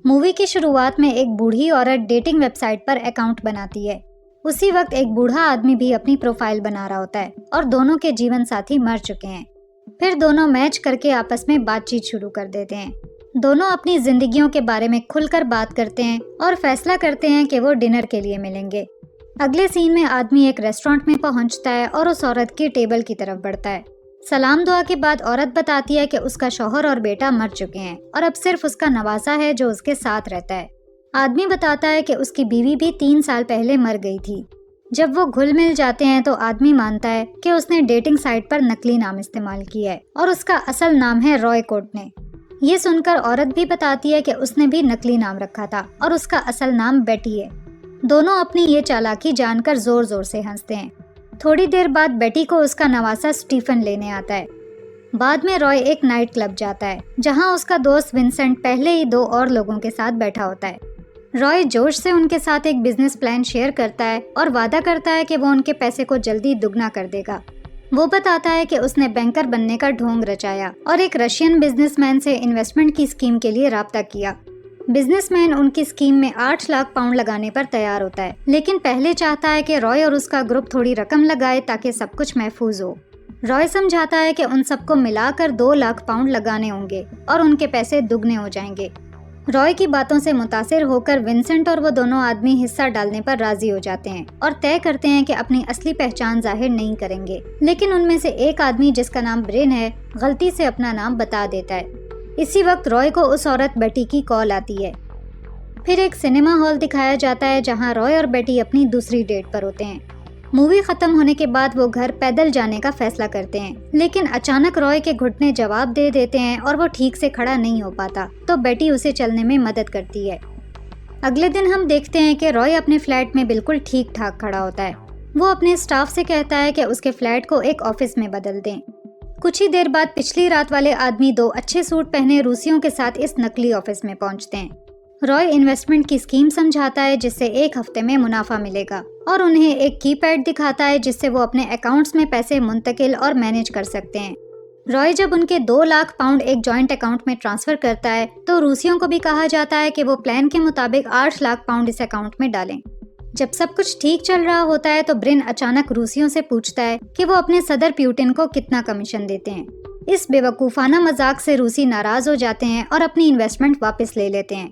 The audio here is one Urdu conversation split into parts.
مووی کی شروعات میں ایک بوڑھی عورت ڈیٹنگ ویب سائٹ پر اکاؤنٹ بناتی ہے۔ اسی وقت ایک بوڑھا آدمی بھی اپنی پروفائل بنا رہا ہوتا ہے اور دونوں کے جیون ساتھی مر چکے ہیں۔ پھر دونوں میچ کر کے آپس میں بات چیت شروع کر دیتے ہیں۔ دونوں اپنی زندگیوں کے بارے میں کھل کر بات کرتے ہیں اور فیصلہ کرتے ہیں کہ وہ ڈنر کے لیے ملیں گے۔ اگلے سین میں آدمی ایک ریسٹورانٹ میں پہنچتا ہے اور اس عورت کی ٹیبل کی طرف بڑھتا ہے۔ سلام دعا کے بعد عورت بتاتی ہے کہ اس کا شوہر اور بیٹا مر چکے ہیں اور اب صرف اس کا نواسا ہے جو اس کے ساتھ رہتا ہے۔ آدمی بتاتا ہے کہ اس کی بیوی بھی 3 سال پہلے مر گئی تھی۔ جب وہ گھل مل جاتے ہیں تو آدمی مانتا ہے کہ اس نے ڈیٹنگ سائٹ پر نقلی نام استعمال کیا ہے اور اس کا اصل نام ہے رائے کورٹنے۔ یہ سن کر عورت بھی بتاتی ہے کہ اس نے بھی نقلی نام رکھا تھا اور اس کا اصل نام بیٹی ہے۔ دونوں اپنی یہ چالاکی جان کر زور زور سے ہنستے ہیں۔ تھوڑی دیر بعد بیٹی کو اس کا نواسا اسٹیفن لینے آتا ہے۔ بعد میں رائے ایک نائٹ کلب جاتا ہے جہاں اس کا دوست ونسنٹ پہلے ہی 2 اور لوگوں کے ساتھ بیٹھا ہوتا ہے۔ رائے جوش سے ان کے ساتھ ایک بزنس پلان شیئر کرتا ہے اور وعدہ کرتا ہے کہ وہ ان کے پیسے کو جلدی دگنا کر دے گا۔ وہ بتاتا ہے کہ اس نے بینکر بننے کا ڈھونگ رچایا اور ایک رشین بزنس مین سے انویسٹمنٹ کی اسکیم کے لیے رابطہ کیا۔ بزنس مین ان کی اسکیم میں 8 لاکھ پاؤنڈ لگانے پر تیار ہوتا ہے، لیکن پہلے چاہتا ہے کہ رائے اور اس کا گروپ تھوڑی رقم لگائے تاکہ سب کچھ محفوظ ہو۔ رائے سمجھاتا ہے کہ ان سب کو ملا کر 2 لاکھ پاؤنڈ لگانے ہوں گے اور ان کے پیسے دگنے ہو جائیں گے۔ رائے کی باتوں سے متاثر ہو کر ونسنٹ اور وہ دونوں آدمی حصہ ڈالنے پر راضی ہو جاتے ہیں اور طے کرتے ہیں کہ اپنی اصلی پہچان ظاہر نہیں کریں گے، لیکن ان میں سے ایک آدمی جس کا نام برین ہے غلطی سے اپنا نام بتا دیتا ہے۔ اسی وقت رائے کو اس عورت بیٹی کی کال آتی ہے۔ پھر ایک سنیما ہال دکھایا جاتا ہے جہاں رائے اور بیٹی اپنی دوسری ڈیٹ پر ہوتے ہیں۔ مووی ختم ہونے کے بعد وہ گھر پیدل جانے کا فیصلہ کرتے ہیں، لیکن اچانک رائے کے گھٹنے جواب دے دیتے ہیں اور وہ ٹھیک سے کھڑا نہیں ہو پاتا، تو بیٹی اسے چلنے میں مدد کرتی ہے۔ اگلے دن ہم دیکھتے ہیں کہ رائے اپنے فلیٹ میں بالکل ٹھیک ٹھاک کھڑا ہوتا ہے۔ وہ اپنے اسٹاف سے کہتا ہے کہ اس کے فلیٹ کو ایک آفس میں بدل دیں۔ کچھ ہی دیر بعد پچھلی رات والے آدمی 2 اچھے سوٹ پہنے روسیوں کے ساتھ اس نقلی آفس میں پہنچتے ہیں۔ رائے انویسٹمنٹ کی اسکیم سمجھاتا ہے جس سے 1 ہفتے میں منافع ملے گا اور انہیں ایک کی پیڈ دکھاتا ہے جس سے وہ اپنے اکاؤنٹس میں پیسے منتقل اور مینیج کر سکتے ہیں۔ رائے جب ان کے 2 لاکھ پاؤنڈ ایک جوائنٹ اکاؤنٹ میں ٹرانسفر کرتا ہے تو روسیوں کو بھی کہا جاتا ہے کہ وہ پلان کے مطابق 8 لاکھ پاؤنڈ اس اکاؤنٹ میں ڈالیں۔ جب سب کچھ ٹھیک چل رہا ہوتا ہے تو برین اچانک روسیوں سے پوچھتا ہے کہ وہ اپنے صدر پیوٹن کو کتنا کمیشن دیتے ہیں۔ اس بے وقوفانہ مذاق سے روسی ناراض ہو جاتے ہیں اور اپنی انویسٹمنٹ واپس لے لیتے ہیں۔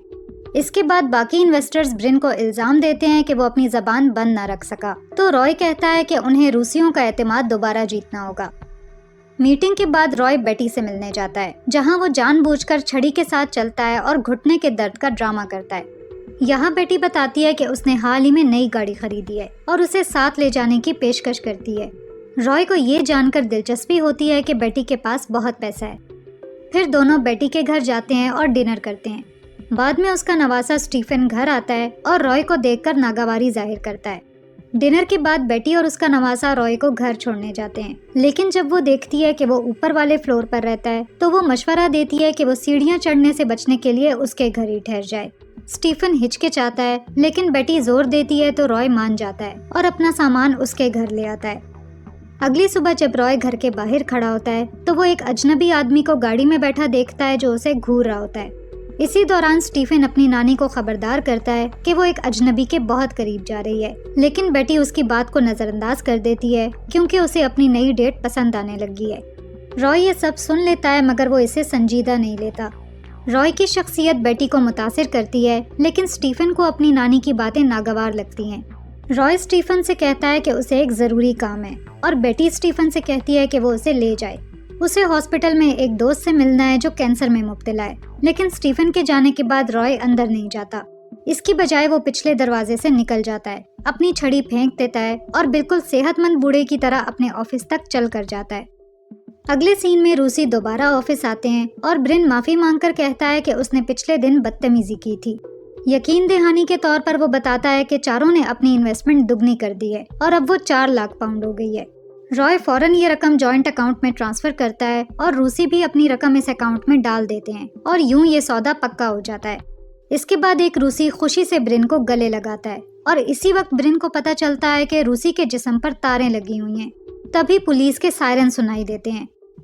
اس کے بعد باقی انویسٹرز برین کو الزام دیتے ہیں کہ وہ اپنی زبان بند نہ رکھ سکا، تو رائے کہتا ہے کہ انہیں روسیوں کا اعتماد دوبارہ جیتنا ہوگا۔ میٹنگ کے بعد رائے بیٹی سے ملنے جاتا ہے جہاں وہ جان بوجھ کر چھڑی کے ساتھ چلتا ہے اور گھٹنے کے درد کا ڈرامہ کرتا ہے۔ یہاں بیٹی بتاتی ہے کہ اس نے حال ہی میں نئی گاڑی خریدی ہے اور اسے ساتھ لے جانے کی پیشکش کرتی ہے۔ رائے کو یہ جان کر دلچسپی ہوتی ہے کہ بیٹی کے پاس بہت پیسہ ہے۔ پھر دونوں بیٹی کے گھر جاتے ہیں اور ڈنر کرتے ہیں۔ بعد میں اس کا نواسا اسٹیفن گھر آتا ہے اور رائے کو دیکھ کر ناگواری ظاہر کرتا ہے۔ ڈنر کے بعد بیٹی اور اس کا نواسا رائے کو گھر چھوڑنے جاتے ہیں، لیکن جب وہ دیکھتی ہے کہ وہ اوپر والے فلور پر رہتا ہے تو وہ مشورہ دیتی ہے کہ وہ سیڑھیاں چڑھنے سے بچنے کے لیے اس کے گھر ہی ٹھہر جائے۔ اسٹیفن ہچکچاتا ہے لیکن بیٹی زور دیتی ہے تو رائے مان جاتا ہے اور اپنا سامان اس کے گھر لے آتا ہے۔ اگلی صبح جب رائے گھر کے باہر کھڑا ہوتا ہے تو وہ ایک اجنبی آدمی کو گاڑی میں بیٹھا دیکھتا ہے جو اسے گھور رہا ہوتا ہے۔ اسی دوران اسٹیفن اپنی نانی کو خبردار کرتا ہے کہ وہ ایک اجنبی کے بہت قریب جا رہی ہے، لیکن بیٹی اس کی بات کو نظر انداز کر دیتی ہے کیونکہ اسے اپنی نئی ڈیٹ پسند آنے لگی ہے۔ رائے یہ سب سن لیتا ہے مگر وہ اسے سنجیدہ نہیں لیتا۔ رائے کی شخصیت بیٹی کو متاثر کرتی ہے لیکن اسٹیفن کو اپنی نانی کی باتیں ناگوار لگتی ہیں۔ رائے اسٹیفن سے کہتا ہے کہ اسے ایک ضروری کام ہے اور بیٹی اسٹیفن سے کہتی ہے کہ وہ اسے لے جائے۔ اسے ہاسپٹل میں ایک دوست سے ملنا ہے جو کینسر میں مبتلا ہے، لیکن اسٹیفن کے جانے کے بعد رائے اندر نہیں جاتا۔ اس کی بجائے وہ پچھلے دروازے سے نکل جاتا ہے، اپنی چھڑی پھینک دیتا ہے اور بالکل صحت مند بوڑھے کی طرح اپنے آفس تک چل کر جاتا ہے۔ اگلے سین میں روسی دوبارہ آفس آتے ہیں اور برین معافی مانگ کر کہتا ہے کہ اس نے پچھلے دن بدتمیزی کی تھی۔ یقین دہانی کے طور پر وہ بتاتا ہے کہ چاروں نے اپنی انویسٹمنٹ دگنی کر دی ہے اور اب وہ 4 لاکھ پاؤنڈ ہو گئی ہے۔ رائے فوراً یہ رقم جوائنٹ اکاؤنٹ میں ٹرانسفر کرتا ہے اور روسی بھی اپنی رقم اس اکاؤنٹ میں ڈال دیتے ہیں اور یوں یہ سودا پکا ہو جاتا ہے۔ اس کے بعد ایک روسی خوشی سے برین کو گلے لگاتا ہے اور اسی وقت برین کو پتہ چلتا ہے کہ روسی کے جسم پر تاریں لگی ہوئی ہیں۔ تبھی پولیس کے سائرن سنائی دیتے ہیں۔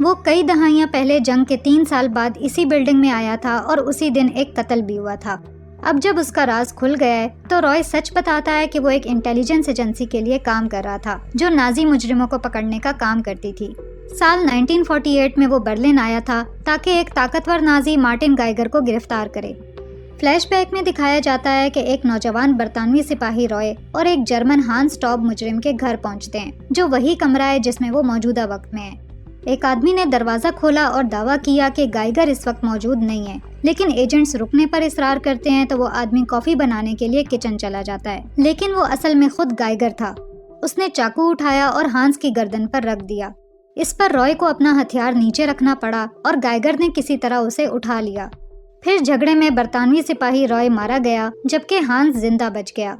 وہ کئی دہائیاں پہلے جنگ کے 3 سال بعد اسی بلڈنگ میں آیا تھا اور اسی دن ایک قتل بھی ہوا تھا۔ اب جب اس کا راز کھل گیا ہے تو رائے سچ بتاتا ہے کہ وہ ایک انٹیلیجنس ایجنسی کے لیے کام کر رہا تھا جو نازی مجرموں کو پکڑنے کا کام کرتی تھی۔ سال 1948 میں وہ برلن آیا تھا تاکہ ایک طاقتور نازی مارٹن گائیگر کو گرفتار کرے۔ فلیش بیک میں دکھایا جاتا ہے کہ ایک نوجوان برطانوی سپاہی رائے اور ایک جرمن ہانس ٹاب مجرم کے گھر پہنچتے ہیں جو وہی کمرہ ہے جس میں وہ موجودہ وقت میں ہے۔ ایک آدمی نے دروازہ کھولا اور دعویٰ کیا کہ گائیگر اس وقت موجود نہیں ہے، لیکن ایجنٹس رکنے پر اصرار کرتے ہیں تو وہ آدمی کافی بنانے کے لیے کچن چلا جاتا ہے، لیکن وہ اصل میں خود گائیگر تھا۔ اس نے چاقو اٹھایا اور ہانس کی گردن پر رکھ دیا۔ اس پر رائے کو اپنا ہتھیار نیچے رکھنا پڑا اور گائیگر نے کسی طرح اسے اٹھا لیا۔ پھر جھگڑے میں برطانوی سپاہی رائے مارا گیا جبکہ ہانس زندہ بچ گیا۔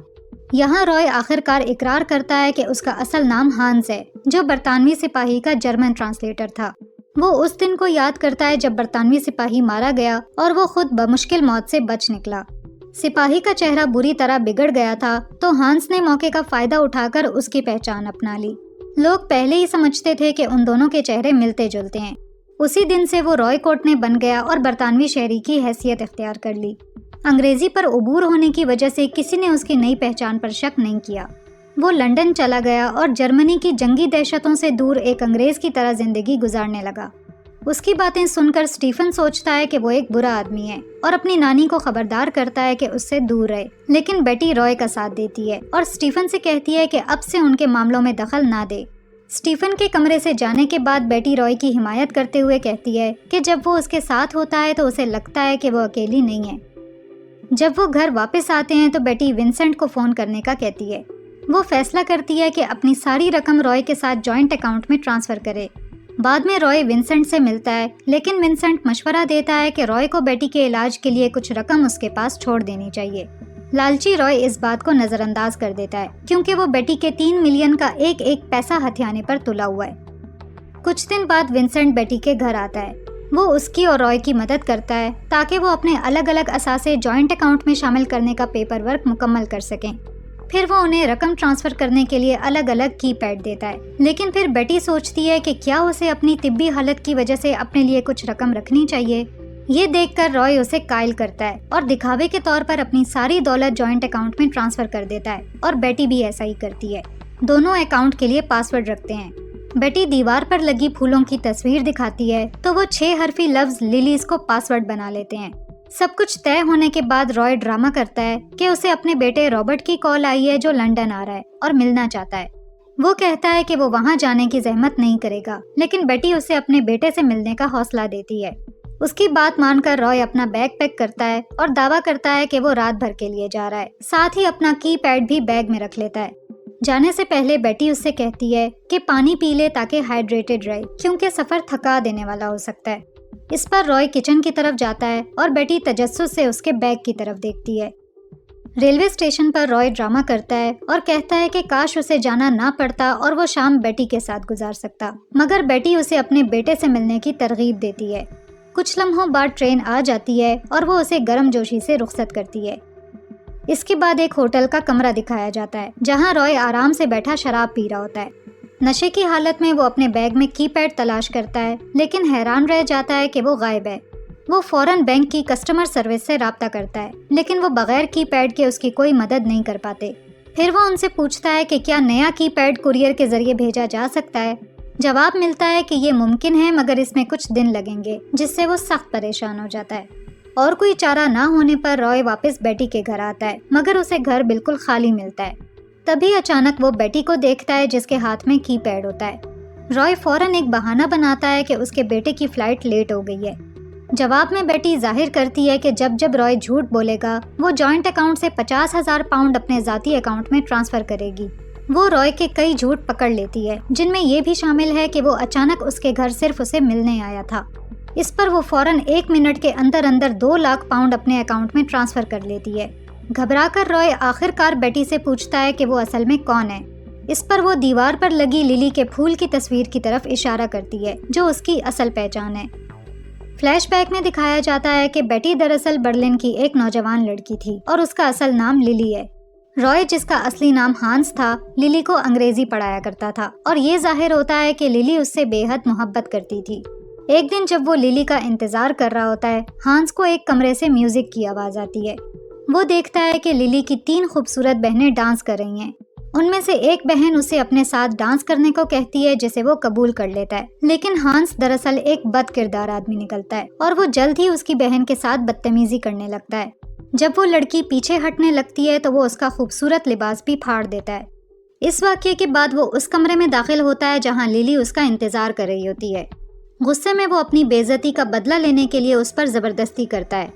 یہاں رائے آخرکار اقرار کرتا ہے کہ اس کا اصل نام ہانس ہے، جو برطانوی سپاہی کا جرمن ٹرانسلیٹر تھا۔ وہ اس دن کو یاد کرتا ہے جب برطانوی سپاہی مارا گیا اور وہ خود بمشکل موت سے بچ نکلا۔ سپاہی کا چہرہ بری طرح بگڑ گیا تھا تو ہانس نے موقع کا فائدہ اٹھا کر اس کی پہچان اپنا لی۔ لوگ پہلے ہی سمجھتے تھے کہ ان دونوں کے چہرے ملتے جلتے ہیں۔ اسی دن سے وہ رائے کوٹنے بن گیا اور برطانوی شہری کی حیثیت اختیار کر لی۔ انگریزی پر عبور ہونے کی وجہ سے کسی نے اس کی نئی پہچان پر شک نہیں کیا۔ وہ لندن چلا گیا اور جرمنی کی جنگی دہشتوں سے دور ایک انگریز کی طرح زندگی گزارنے لگا۔ اس کی باتیں سن کر اسٹیفن سوچتا ہے کہ وہ ایک برا آدمی ہے اور اپنی نانی کو خبردار کرتا ہے کہ اس سے دور رہے، لیکن بیٹی رائے کا ساتھ دیتی ہے اور اسٹیفن سے کہتی ہے کہ اب سے ان کے معاملوں میں دخل نہ دے۔ اسٹیفن کے کمرے سے جانے کے بعد بیٹی رائے کی حمایت کرتے ہوئے کہتی ہے کہ جب وہ اس کے ساتھ ہوتا ہے تو اسے لگتا ہے کہ وہ اکیلی نہیں ہے۔ جب وہ گھر واپس آتے ہیں تو بیٹی ونسنٹ کو فون کرنے کا کہتی ہے۔ وہ فیصلہ کرتی ہے کہ اپنی ساری رقم رائے کے ساتھ جوائنٹ اکاؤنٹ میں ٹرانسفر کرے۔ بعد میں رائے ونسنٹ سے ملتا ہے، لیکن ونسنٹ مشورہ دیتا ہے کہ رائے کو بیٹی کے علاج کے لیے کچھ رقم اس کے پاس چھوڑ دینی چاہیے۔ لالچی رائے اس بات کو نظر انداز کر دیتا ہے کیونکہ وہ بیٹی کے 3 ملین کا ایک ایک پیسہ ہتھیانے پر تلا ہوا ہے۔ کچھ دن بعد ونسنٹ بیٹی کے گھر آتا ہے۔ وہ اس کی اور رائے کی مدد کرتا ہے تاکہ وہ اپنے الگ الگ اثاثے جوائنٹ اکاؤنٹ میں شامل کرنے کا پیپر ورک مکمل کر سکیں۔ پھر وہ انہیں رقم ٹرانسفر کرنے کے لیے الگ الگ کی پیڈ دیتا ہے، لیکن پھر بیٹی سوچتی ہے کہ کیا اسے اپنی طبی حالت کی وجہ سے اپنے لیے کچھ رقم رکھنی چاہیے۔ یہ دیکھ کر رائے اسے قائل کرتا ہے اور دکھاوے کے طور پر اپنی ساری دولت جوائنٹ اکاؤنٹ میں ٹرانسفر کر دیتا ہے، اور بیٹی بھی ایسا ہی کرتی ہے۔ دونوں اکاؤنٹ کے لیے پاسورڈ رکھتے ہیں۔ بیٹی دیوار پر لگی پھولوں کی تصویر دکھاتی ہے تو وہ 6 حرفی لفظ لیلیز کو پاسورڈ بنا لیتے ہیں۔ سب کچھ طے ہونے کے بعد رائے ڈرامہ کرتا ہے کہ اسے اپنے بیٹے رابرٹ کی کال آئی ہے جو لندن آ رہا ہے اور ملنا چاہتا ہے۔ وہ کہتا ہے کہ وہ وہاں جانے کی زحمت نہیں کرے گا، لیکن بیٹی اسے اپنے بیٹے سے ملنے کا حوصلہ دیتی ہے۔ اس کی بات مان کر رائے اپنا بیگ پیک کرتا ہے اور دعویٰ کرتا ہے کہ وہ رات بھر کے لیے جا رہا ہے، ساتھ ہی اپنا کی پیڈ بھی بیگ میں رکھ لیتا ہے۔ جانے سے پہلے بیٹی اس سے کہتی ہے کہ پانی پی لے تاکہ ہائیڈریٹڈ رہے، کیونکہ سفر تھکا دینے والا ہو سکتا ہے۔ اس پر رائے کچن کی طرف جاتا ہے اور بیٹی تجسس سے اس کے بیگ کی طرف دیکھتی ہے۔ ریلوے اسٹیشن پر رائے ڈرامہ کرتا ہے اور کہتا ہے کہ کاش اسے جانا نہ پڑتا اور وہ شام بیٹی کے ساتھ گزار سکتا، مگر بیٹی اسے اپنے بیٹے سے ملنے کی ترغیب دیتی ہے۔ کچھ لمحوں بعد ٹرین آ جاتی ہے اور وہ اسے گرم جوشی سے رخصت کرتی ہے۔ اس کے بعد ایک ہوٹل کا کمرہ دکھایا جاتا ہے جہاں رائے آرام سے بیٹھا شراب پی رہا ہوتا ہے۔ نشے کی حالت میں وہ اپنے بیگ میں کی پیڈ تلاش کرتا ہے، لیکن حیران رہ جاتا ہے کہ وہ غائب ہے۔ وہ فوراً بینک کی کسٹمر سروس سے رابطہ کرتا ہے، لیکن وہ بغیر کی پیڈ کے اس کی کوئی مدد نہیں کر پاتے۔ پھر وہ ان سے پوچھتا ہے کہ کیا نیا کی پیڈ کوریئر کے ذریعے بھیجا جا سکتا ہے۔ جواب ملتا ہے کہ یہ ممکن ہے، مگر اس میں کچھ دن لگیں گے، جس سے وہ سخت پریشان ہو جاتا ہے۔ اور کوئی چارہ نہ ہونے پر رائے واپس بیٹی کے گھر آتا ہے، مگر اسے گھر بالکل خالی ملتا ہے۔ تبھی اچانک وہ بیٹی کو دیکھتا ہے جس کے ہاتھ میں کی پیڈ ہوتا ہے۔ رائے فوراً ایک بہانہ بناتا ہے کہ اس کے بیٹے کی فلائٹ لیٹ ہو گئی ہے۔ جواب میں بیٹی ظاہر کرتی ہے کہ جب رائے جھوٹ بولے گا وہ جوائنٹ اکاؤنٹ سے 50,000 پاؤنڈ اپنے ذاتی اکاؤنٹ میں ٹرانسفر کرے گی۔ وہ رائے کے کئی جھوٹ پکڑ لیتی ہے، جن میں یہ بھی شامل ہے کہ وہ اچانک اس کے گھر صرف اسے ملنے آیا تھا۔ اس پر وہ فوراً 1 منٹ کے اندر 2 لاکھ پاؤنڈ اپنے اکاؤنٹ میں ٹرانسفر کر لیتی ہے۔ گھبرا کر رائے آخرکار بیٹی سے پوچھتا ہے کہ وہ اصل میں کون ہے۔ اس پر وہ دیوار پر لگی للی کے پھول کی تصویر کی طرف اشارہ کرتی ہے جو اس کی اصل پہچان ہے۔ فلیش بیک میں دکھایا جاتا ہے کہ بیٹی دراصل برلن کی ایک نوجوان لڑکی تھی اور اس کا اصل نام للی ہے۔ رائے جس کا اصلی نام ہانس تھا للی کو انگریزی پڑھایا کرتا تھا اور یہ ظاہر ہوتا ہے کہ للی اس سے بے حد محبت کرتی تھی۔ ایک دن جب وہ للی کا انتظار کر رہا ہوتا ہے، ہانس کو ایک کمرے سے میوزک کی آواز آتی ہے۔ وہ دیکھتا ہے کہ للی کی 3 خوبصورت بہنیں ڈانس کر رہی ہیں۔ ان میں سے ایک بہن اسے اپنے ساتھ ڈانس کرنے کو کہتی ہے جسے وہ قبول کر لیتا ہے، لیکن ہانس دراصل ایک بد کردار آدمی نکلتا ہے اور وہ جلد ہی اس کی بہن کے ساتھ بدتمیزی کرنے لگتا ہے۔ جب وہ لڑکی پیچھے ہٹنے لگتی ہے تو وہ اس کا خوبصورت لباس بھی پھاڑ دیتا ہے۔ اس واقعے کے بعد وہ اس کمرے میں داخل ہوتا ہے جہاں للی اس کا انتظار کر رہی ہوتی ہے۔ غصے میں وہ اپنی بے عزتی کا بدلہ لینے کے لیے اس پر زبردستی کرتا ہے۔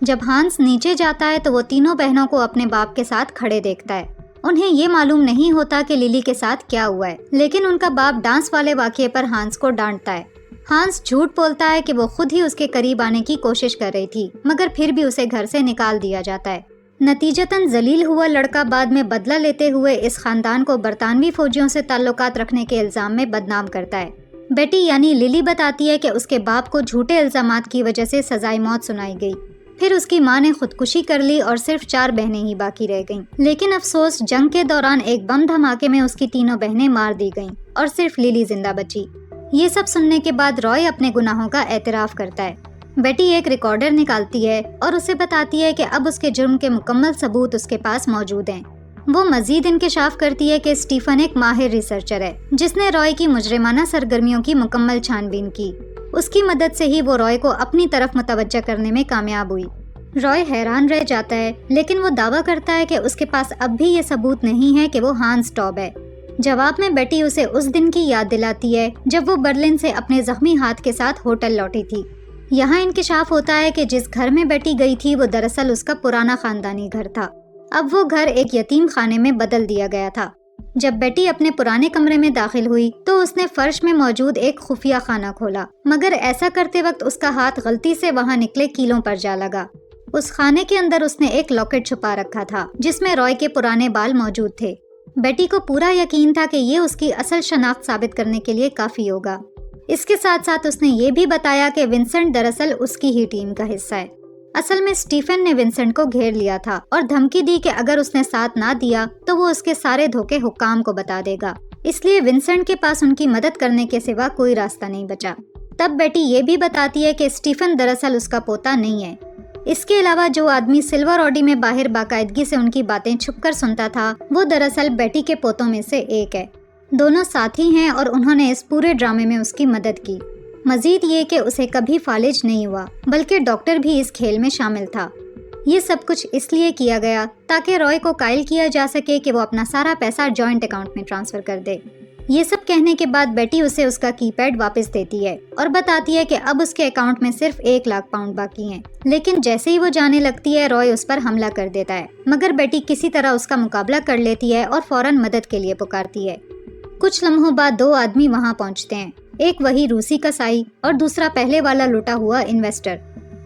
جب ہانس نیچے جاتا ہے تو وہ تینوں بہنوں کو اپنے باپ کے ساتھ کھڑے دیکھتا ہے۔ انہیں یہ معلوم نہیں ہوتا کہ للی کے ساتھ کیا ہوا ہے، لیکن ان کا باپ ڈانس والے واقعے پر ہانس کو ڈانٹتا ہے۔ ہانس جھوٹ بولتا ہے کہ وہ خود ہی اس کے قریب آنے کی کوشش کر رہی تھی، مگر پھر بھی اسے گھر سے نکال دیا جاتا ہے۔ نتیجتاً ذلیل ہوا لڑکا بعد میں بدلہ لیتے ہوئے اس خاندان کو برطانوی فوجیوں سے تعلقات رکھنے کے الزام میں بدنام کرتا ہے۔ بیٹی یعنی للی بتاتی ہے کہ اس کے باپ کو جھوٹے الزامات کی وجہ سے سزائے موت سنائی گئی۔ پھر اس کی ماں نے خودکشی کر لی اور صرف 4 بہنیں ہی باقی رہ گئیں، لیکن افسوس جنگ کے دوران ایک بم دھماکے میں اس کی 3 بہنیں مار دی گئیں اور صرف للی زندہ بچی۔ یہ سب سننے کے بعد رائے اپنے گناہوں کا اعتراف کرتا ہے۔ بیٹی ایک ریکارڈر نکالتی ہے اور اسے بتاتی ہے کہ اب اس کے جرم کے مکمل ثبوت اس کے پاس موجود ہیں۔ وہ مزید انکشاف کرتی ہے کہ اسٹیفن ایک ماہر ریسرچر ہے جس نے رائے کی مجرمانہ سرگرمیوں کی مکمل چھان بین کی۔ اس کی مدد سے ہی وہ رائے کو اپنی طرف متوجہ کرنے میں کامیاب ہوئی۔ رائے حیران رہ جاتا ہے، لیکن وہ دعویٰ کرتا ہے کہ اس کے پاس اب بھی یہ ثبوت نہیں ہے کہ وہ ہانس ٹاب ہے۔ جواب میں بیٹی اسے اس دن کی یاد دلاتی ہے جب وہ برلن سے اپنے زخمی ہاتھ کے ساتھ ہوٹل لوٹی تھی۔ یہاں انکشاف ہوتا ہے کہ جس گھر میں بیٹی گئی تھی وہ دراصل اس کا پرانا خاندانی گھر تھا۔ اب وہ گھر ایک یتیم خانے میں بدل دیا گیا تھا۔ جب بیٹی اپنے پرانے کمرے میں داخل ہوئی تو اس نے فرش میں موجود ایک خفیہ خانہ کھولا، مگر ایسا کرتے وقت اس کا ہاتھ غلطی سے وہاں نکلے کیلوں پر جا لگا۔ اس خانے کے اندر اس نے ایک لاکٹ چھپا رکھا تھا جس میں رائے کے پرانے بال موجود تھے۔ بیٹی کو پورا یقین تھا کہ یہ اس کی اصل شناخت ثابت کرنے کے لیے کافی ہوگا۔ اس کے ساتھ ساتھ اس نے یہ بھی بتایا کہ ونسنٹ دراصل اس کی ہی ٹیم کا حصہ ہے۔ اصل میں اسٹیفن نے ونسنٹ کو گھیر لیا تھا اور دھمکی دی کہ اگر اس نے ساتھ نہ دیا تو وہ اس کے سارے دھوکے حکام کو بتا دے گا، اس لیے ونسنٹ کے پاس ان کی مدد کرنے کے سوا کوئی راستہ نہیں بچا۔ تب بیٹی یہ بھی بتاتی ہے کہ اسٹیفن دراصل اس کا پوتا نہیں ہے۔ اس کے علاوہ جو آدمی سلور آڈی میں باہر باقاعدگی سے ان کی باتیں چھپ کر سنتا تھا وہ دراصل بیٹی کے پوتوں میں سے ایک ہے۔ دونوں ساتھی ہیں اور انہوں نے اس پورے ڈرامے میں اس کی مدد کی۔ مزید یہ کہ اسے کبھی فالج نہیں ہوا، بلکہ ڈاکٹر بھی اس کھیل میں شامل تھا۔ یہ سب کچھ اس لیے کیا گیا تاکہ رائے کو قائل کیا جا سکے کہ وہ اپنا سارا پیسہ جوائنٹ اکاؤنٹ میں ٹرانسفر کر دے۔ یہ سب کہنے کے بعد بیٹی اسے اس کا کی پیڈ واپس دیتی ہے اور بتاتی ہے کہ اب اس کے اکاؤنٹ میں صرف 1,00,000 پاؤنڈ باقی ہیں، لیکن جیسے ہی وہ جانے لگتی ہے رائے اس پر حملہ کر دیتا ہے، مگر بیٹی کسی طرح اس کا مقابلہ کر لیتی ہے اور فوراً مدد کے لیے پکارتی ہے۔ کچھ لمحوں بعد 2 آدمی وہاں پہنچتے ہیں، ایک وہی روسی کسائی اور دوسرا پہلے والا لوٹا ہوا انویسٹر۔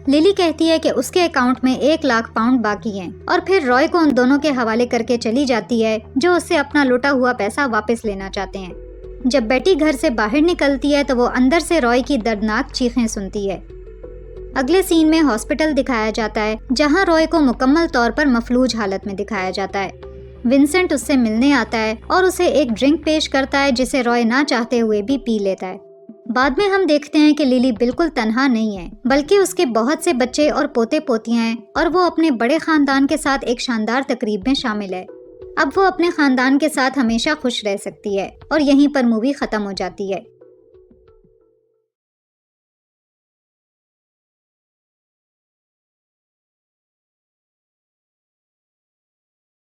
للی کہتی ہے کہ اس کے اکاؤنٹ میں 1,00,000 پاؤنڈ باقی ہیں اور پھر رائے کو ان دونوں کے حوالے کر کے چلی جاتی ہے جو اس سے اپنا لوٹا ہوا پیسہ واپس لینا چاہتے ہیں۔ جب بیٹی گھر سے باہر نکلتی ہے تو وہ اندر سے رائے کی دردناک چیخیں سنتی ہے۔ اگلے سین میں ہاسپٹل دکھایا جاتا ہے جہاں رائے کو مکمل طور پر مفلوج حالت میں دکھایا جاتا ہے۔ ونسنٹ اس سے ملنے آتا ہے اور اسے ایک ڈرنک پیش کرتا ہے جسے رائے نہ چاہتے ہوئے بھی پی لیتا ہے۔ بعد میں ہم دیکھتے ہیں کہ للی بالکل تنہا نہیں ہے، بلکہ اس کے بہت سے بچے اور پوتے پوتیاں ہیں اور وہ اپنے بڑے خاندان کے ساتھ ایک شاندار تقریب میں شامل ہے۔ اب وہ اپنے خاندان کے ساتھ ہمیشہ خوش رہ سکتی ہے اور یہیں پر مووی ختم ہو جاتی ہے۔